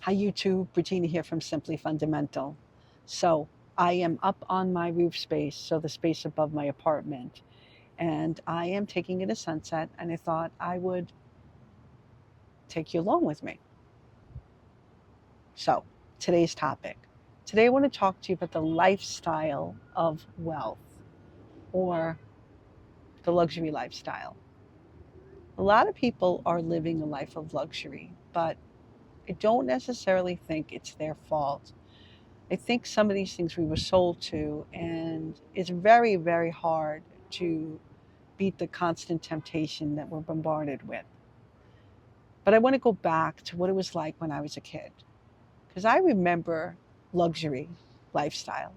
Hi YouTube, Regina here from Simply Fundamental. So I am up on my roof space, so the space above my apartment, and I am taking in a sunset, and I thought I would take you along with me. So today's topic. Today I want to talk to you about the lifestyle of wealth or the luxury lifestyle. A lot of people are living a life of luxury, but I don't necessarily think it's their fault. I think some of these things we were sold to, and it's very, very hard to beat the constant temptation that we're bombarded with. But I want to go back to what it was like when I was a kid, because I remember luxury lifestyle.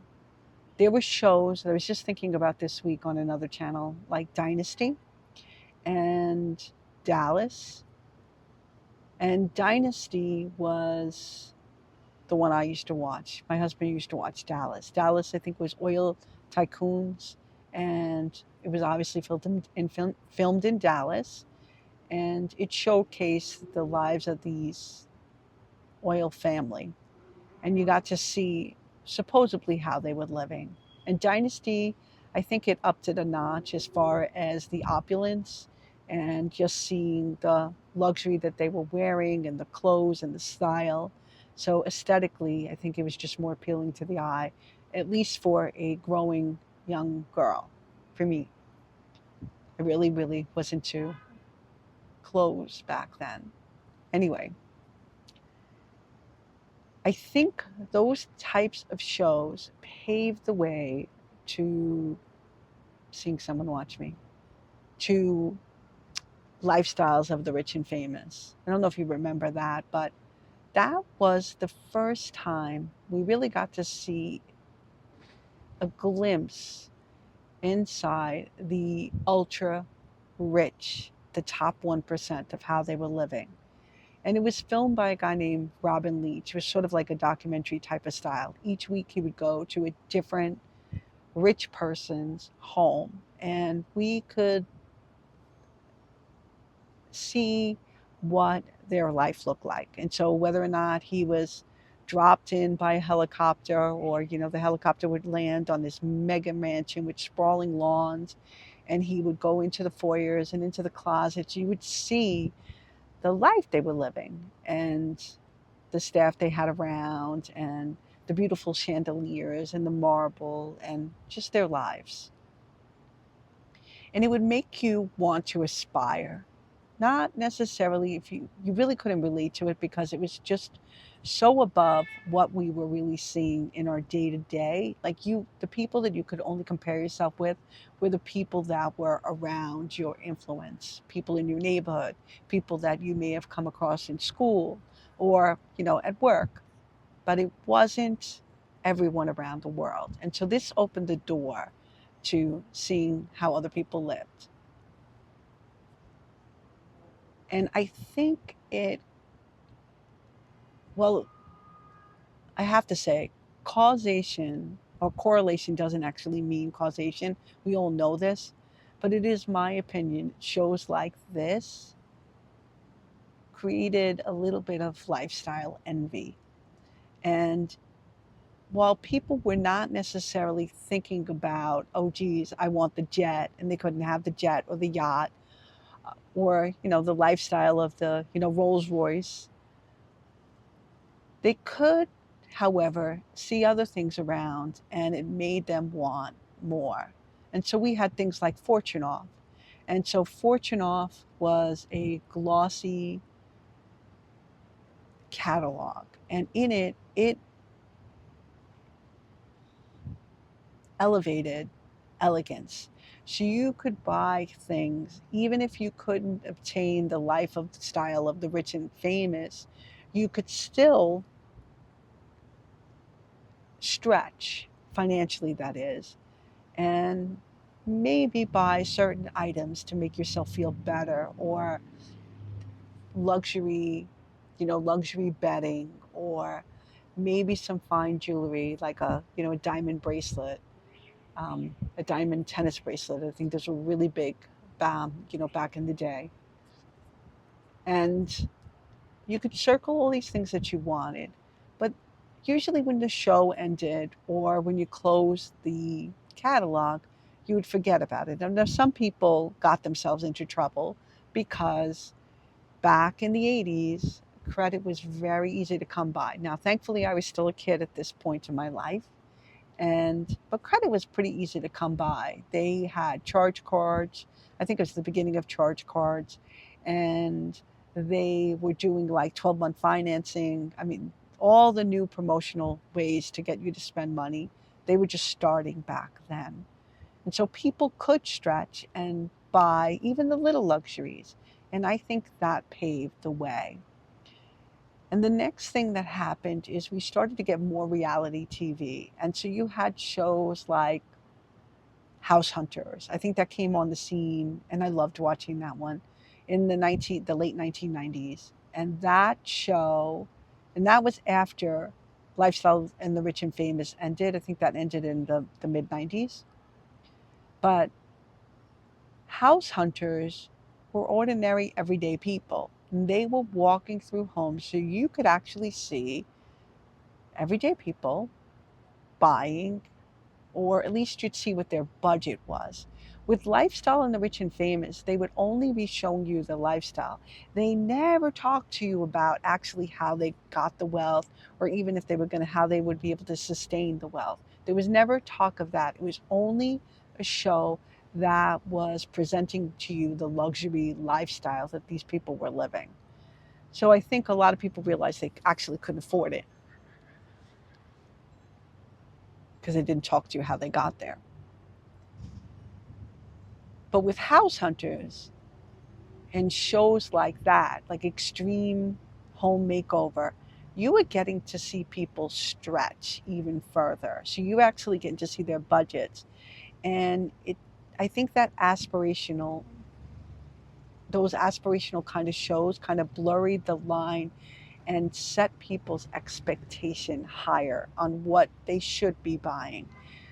There were shows that I was just thinking about this week on another channel, like Dynasty and Dallas. And Dynasty was the one I used to watch. My husband used to watch Dallas. Dallas, I think, was oil tycoons, and it was obviously filmed in Dallas, and it showcased the lives of these oil family, and you got to see supposedly how they were living. And Dynasty, I think it upped it a notch as far as the opulence and just seeing the luxury that they were wearing and the clothes and the style. So aesthetically, I think it was just more appealing to the eye, at least for a growing young girl. For me, I really, really was into clothes back then. Anyway, I think those types of shows paved the way to seeing someone watch me, to lifestyles of the rich and famous. I don't know if you remember that, but that was the first time we really got to see a glimpse inside the ultra rich, the top 1% of how they were living. And it was filmed by a guy named Robin Leach. It was sort of like a documentary type of style. Each week he would go to a different rich person's home, and we could see what their life looked like. And so whether or not he was dropped in by a helicopter, or the helicopter would land on this mega mansion with sprawling lawns, and he would go into the foyers and into the closets, you would see the life they were living and the staff they had around and the beautiful chandeliers and the marble and just their lives. And it would make you want to aspire. Not necessarily, if you really couldn't relate to it, because it was just so above what we were really seeing in our day to day. Like, the people that you could only compare yourself with were the people that were around your influence, people in your neighborhood, people that you may have come across in school or, at work. But it wasn't everyone around the world. And so this opened the door to seeing how other people lived. And I think well, I have to say, causation or correlation doesn't actually mean causation. We all know this, but it is my opinion. Shows like this created a little bit of lifestyle envy. And while people were not necessarily thinking about, oh, geez, I want the jet, and they couldn't have the jet or the yacht, or, the lifestyle of the, Rolls Royce, they could, however, see other things around, and it made them want more. And so we had things like Fortune Off. And so Fortune Off was a glossy catalog. And in it, it elevated elegance. So you could buy things, even if you couldn't obtain the life of the style of the rich and famous, you could still stretch financially, that is, and maybe buy certain items to make yourself feel better, or luxury, luxury bedding, or maybe some fine jewelry like a diamond bracelet, a diamond tennis bracelet. I think those were really big, back in the day. And you could circle all these things that you wanted, but usually when the show ended or when you closed the catalog, you would forget about it. And there's some people got themselves into trouble because back in the 80s, credit was very easy to come by. Now, thankfully, I was still a kid at this point in my life, and but credit was pretty easy to come by. They had charge cards. I think it was the beginning of charge cards, and they were doing like 12-month financing. I mean, all the new promotional ways to get you to spend money, they were just starting back then. And so people could stretch and buy even the little luxuries. And I think that paved the way. And the next thing that happened is we started to get more reality TV. And so you had shows like House Hunters. I think that came on the scene, and I loved watching that one in the late 1990s. And that show, and that was after Lifestyle and the Rich and Famous ended. I think that ended in the mid 90s. But House hunters were ordinary, everyday people. They were walking through homes, so you could actually see everyday people buying, or at least you'd see what their budget was. With Lifestyle and the Rich and Famous, they would only be showing you the lifestyle. They never talked to you about actually how they got the wealth, or even if they were going to, how they would be able to sustain the wealth. There was never talk of that. It was only a show that was presenting to you the luxury lifestyle that these people were living. So I think a lot of people realized they actually couldn't afford it because they didn't talk to you how they got there. But with House Hunters and shows like that, like Extreme Home Makeover, you were getting to see people stretch even further. So you actually get to see their budgets. And I think that those aspirational kind of shows kind of blurred the line and set people's expectation higher on what they should be buying.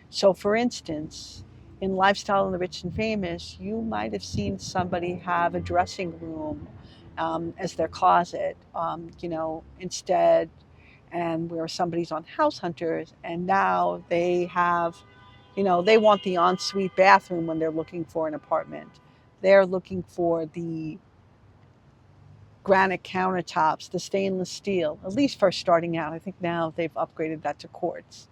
So, for instance, in Lifestyle and the Rich and Famous, you might have seen somebody have a dressing room as their closet, instead, and where somebody's on House Hunters, and now they have, they want the ensuite bathroom when they're looking for an apartment. They're looking for the granite countertops, the stainless steel, at least first starting out. I think now they've upgraded that to quartz.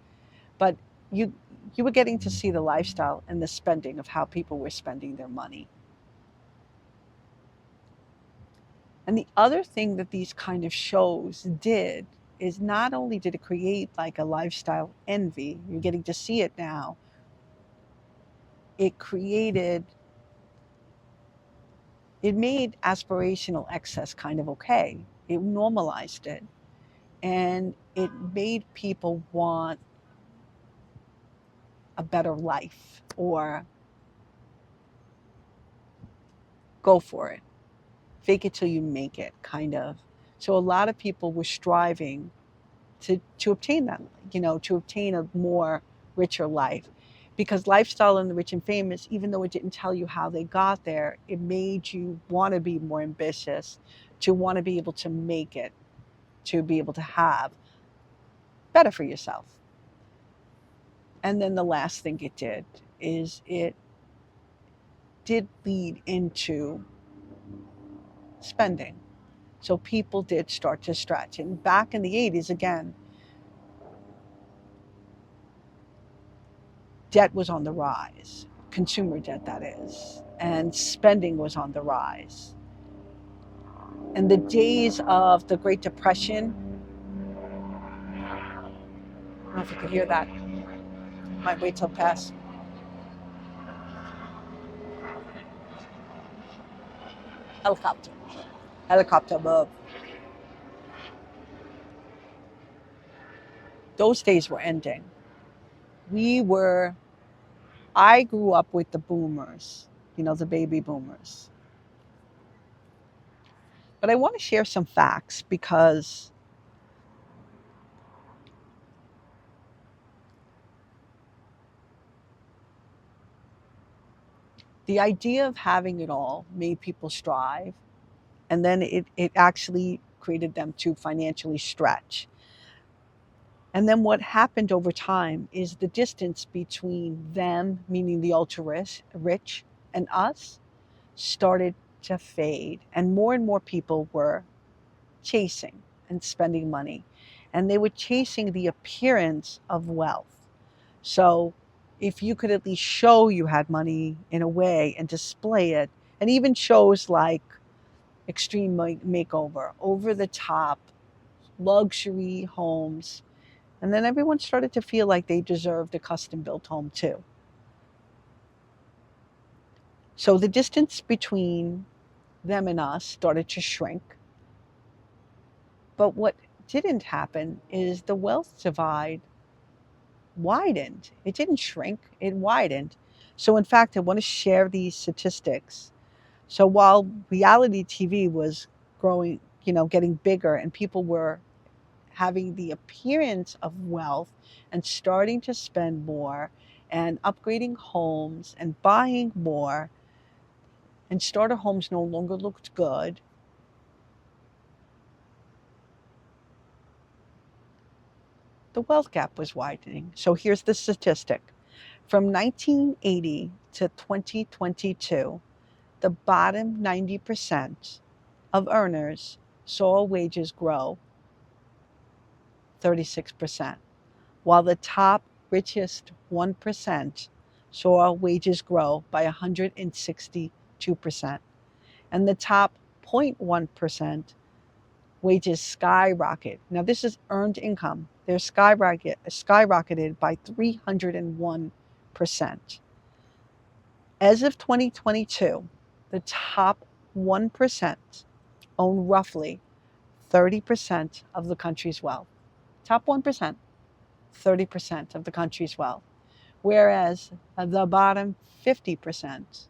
But you you were getting to see the lifestyle and the spending of how people were spending their money. And the other thing that these kind of shows did is not only did it create like a lifestyle envy, you're getting to see it now, it created it made aspirational excess kind of okay. It normalized it, and it made people want a better life or go for it, fake it till you make it, kind of. So a lot of people were striving to obtain that, to obtain a more richer life. Because Lifestyle and the Rich and Famous, even though it didn't tell you how they got there, it made you want to be more ambitious, to want to be able to make it, to be able to have better for yourself. And then the last thing it did is it did lead into spending. So people did start to stretch. And back in the 80s, again, debt was on the rise, consumer debt, that is, and spending was on the rise. And the days of the Great Depression, I don't know if you could hear that, might wait till past. Helicopter, helicopter above. Those days were ending. We were, I grew up with the boomers, the baby boomers. But I want to share some facts because the idea of having it all made people strive. And then it actually created them to financially stretch. And then what happened over time is the distance between them, meaning the ultra rich, and us started to fade. And more people were chasing and spending money. And they were chasing the appearance of wealth. So if you could at least show you had money in a way and display it, and even shows like Extreme Makeover, over the top, luxury homes, and then everyone started to feel like they deserved a custom built home too. So the distance between them and us started to shrink. But what didn't happen is the wealth divide widened. It didn't shrink, it widened. So, in fact, I want to share these statistics. So, while reality TV was growing, getting bigger, and people were having the appearance of wealth and starting to spend more and upgrading homes and buying more, and starter homes no longer looked good. The wealth gap was widening. So here's the statistic. From 1980 to 2022, the bottom 90% of earners saw wages grow 36%, while the top richest 1% saw wages grow by 162%. And the top 0.1% wages skyrocket. Now, this is earned income. They're skyrocketed by 301%. As of 2022, the top 1% own roughly 30% of the country's wealth. Top 1%, 30% of the country's wealth. Whereas the bottom 50%,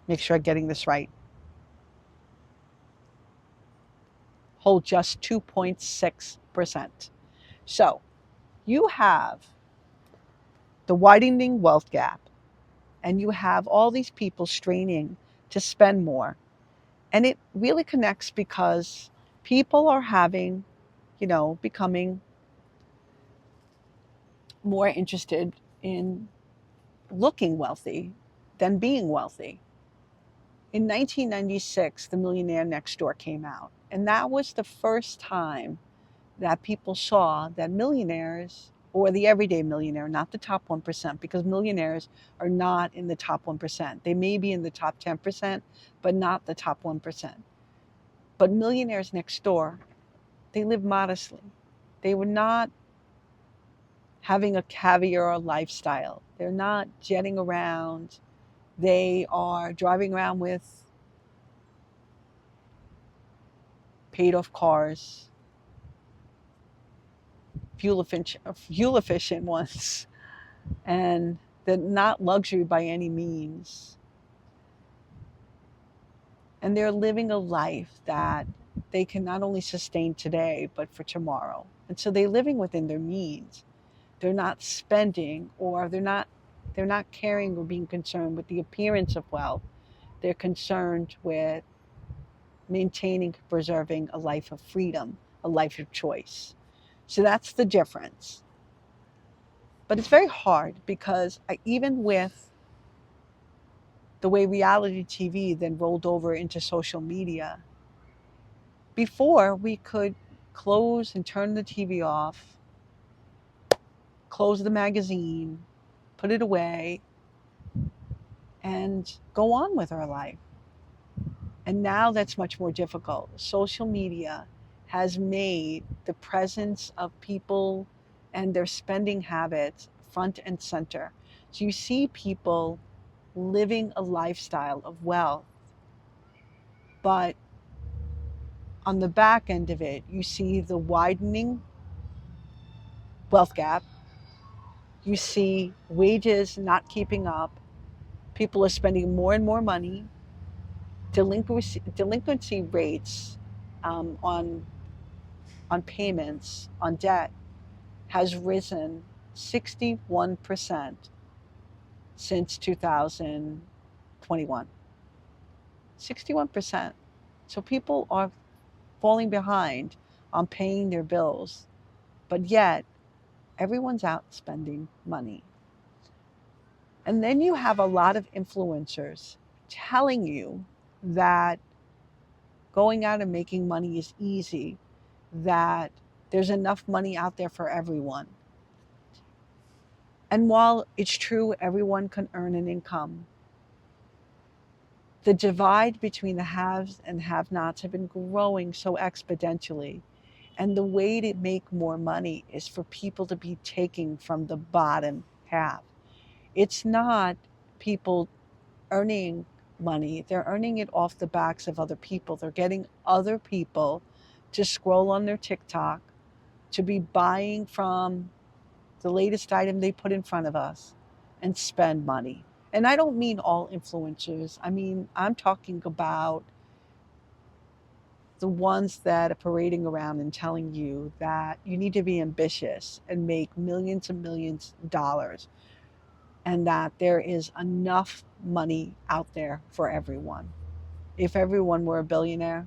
make sure I'm getting this right, hold just 2.6%. So you have the widening wealth gap, and you have all these people straining to spend more. And it really connects because people are becoming more interested in looking wealthy than being wealthy. In 1996, The Millionaire Next Door came out. And that was the first time that people saw that millionaires, or the everyday millionaire, not the top 1%, because millionaires are not in the top 1%. They may be in the top 10%, but not the top 1%. But millionaires next door, they live modestly. They were not having a caviar lifestyle. They're not jetting around. They are driving around with paid off cars, fuel efficient ones, and they're not luxury by any means. And they're living a life that they can not only sustain today, but for tomorrow. And so they're living within their means. They're not spending, or they're not caring or being concerned with the appearance of wealth. They're concerned with maintaining, preserving a life of freedom, a life of choice. So that's the difference. But it's very hard because even with the way reality TV then rolled over into social media, before we could close and turn the TV off, close the magazine, put it away, and go on with our life. And now that's much more difficult. Social media has made the presence of people and their spending habits front and center. So you see people living a lifestyle of wealth, but on the back end of it, you see the widening wealth gap. You see wages not keeping up. People are spending more and more money. Delinquency rates on payments on debt has risen 61% since 2021. 61%. So people are falling behind on paying their bills, but yet everyone's out spending money. And then you have a lot of influencers telling you that going out and making money is easy, that there's enough money out there for everyone. And while it's true everyone can earn an income, the divide between the haves and have nots have been growing so exponentially. And the way to make more money is for people to be taking from the bottom half. It's not people earning money, they're earning it off the backs of other people. They're getting other people to scroll on their TikTok, to be buying from the latest item they put in front of us and spend money. And I don't mean all influencers. I mean, I'm talking about the ones that are parading around and telling you that you need to be ambitious and make millions and millions of dollars, and that there is enough money out there for everyone. If everyone were a billionaire,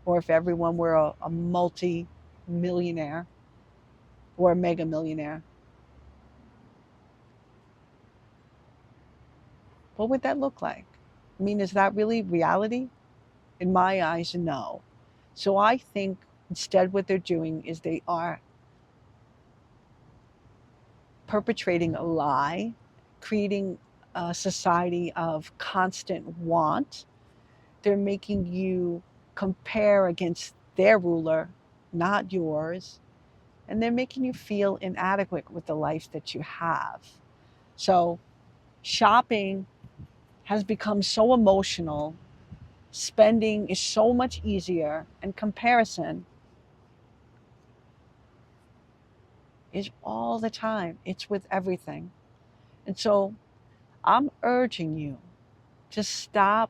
or if everyone were a multi millionaire or a mega millionaire, what would that look like? I mean, is that really reality? In my eyes, no. So I think instead what they're doing is they are perpetrating a lie, creating a society of constant want. They're making you compare against their ruler, not yours. And they're making you feel inadequate with the life that you have. So shopping has become so emotional. Spending is so much easier, and comparison is all the time. It's with everything. And so I'm urging you to stop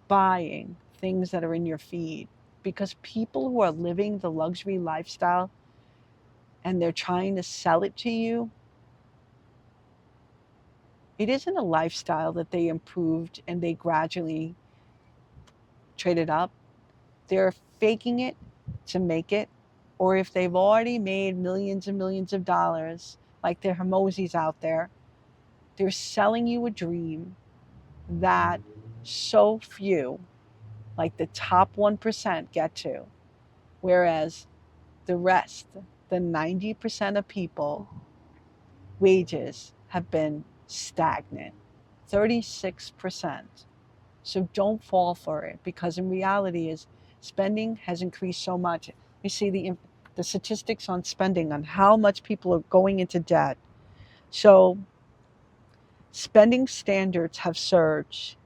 buying things that are in your feed, because people who are living the luxury lifestyle and they're trying to sell it to you, it isn't a lifestyle that they improved and they gradually traded up. They're faking it to make it. Or if they've already made millions and millions of dollars, like the Hermosis out there, they're selling you a dream that so few, like the top 1%, get to. Whereas the rest, the 90% of people, wages have been stagnant, 36%. So don't fall for it, because in reality is spending has increased so much. We see the statistics on spending, on how much people are going into debt. So spending standards have surged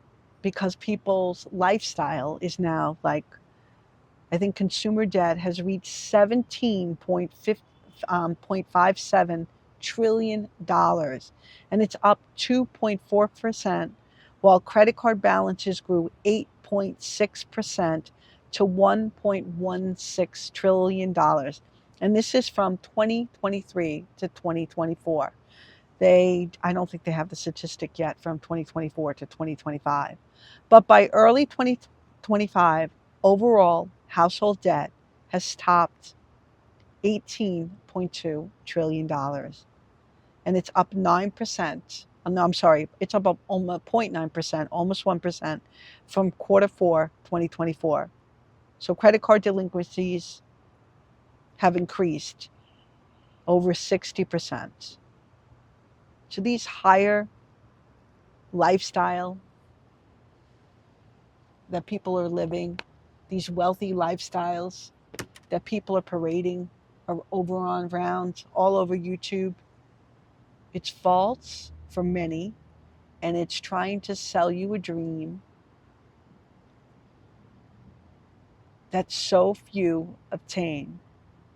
because people's lifestyle is now like, I think consumer debt has reached 17.57 trillion dollars, and it's up 2.4%, while credit card balances grew 8.6% to 1.16 trillion dollars. And this is from 2023 to 2024. I don't think they have the statistic yet from 2024 to 2025. But by early 2025, overall household debt has topped $18.2 trillion dollars. And it's up 9%. No, I'm sorry, it's up almost 0.9%, almost 1% from quarter four 2024. So credit card delinquencies have increased over 60%. So these higher lifestyle that people are living, these wealthy lifestyles that people are parading over on around all over YouTube, it's false for many, and it's trying to sell you a dream that so few obtain.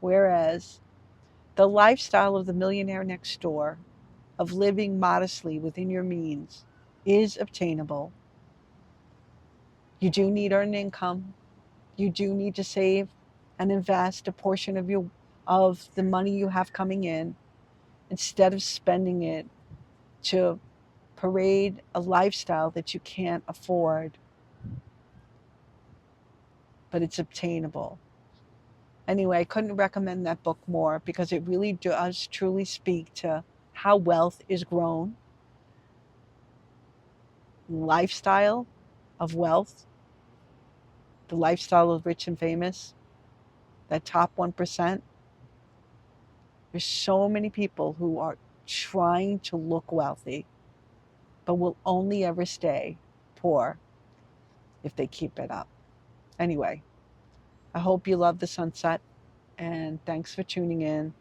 Whereas the lifestyle of the millionaire next door, of living modestly within your means, is obtainable. You do need earned income. You do need to save and invest a portion of the money you have coming in, instead of spending it to parade a lifestyle that you can't afford. but it's obtainable. Anyway, I couldn't recommend that book more because it really does truly speak to how wealth is grown, lifestyle of wealth, the lifestyle of rich and famous, that top 1%. There's so many people who are trying to look wealthy, but will only ever stay poor if they keep it up. Anyway, I hope you love the sunset, and thanks for tuning in.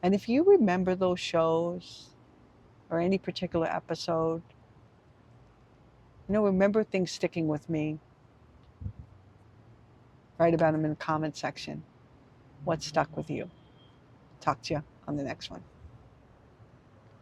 And if you remember those shows or any particular episode, remember things sticking with me, write about them in the comment section. What stuck with you? Talk to you on the next one.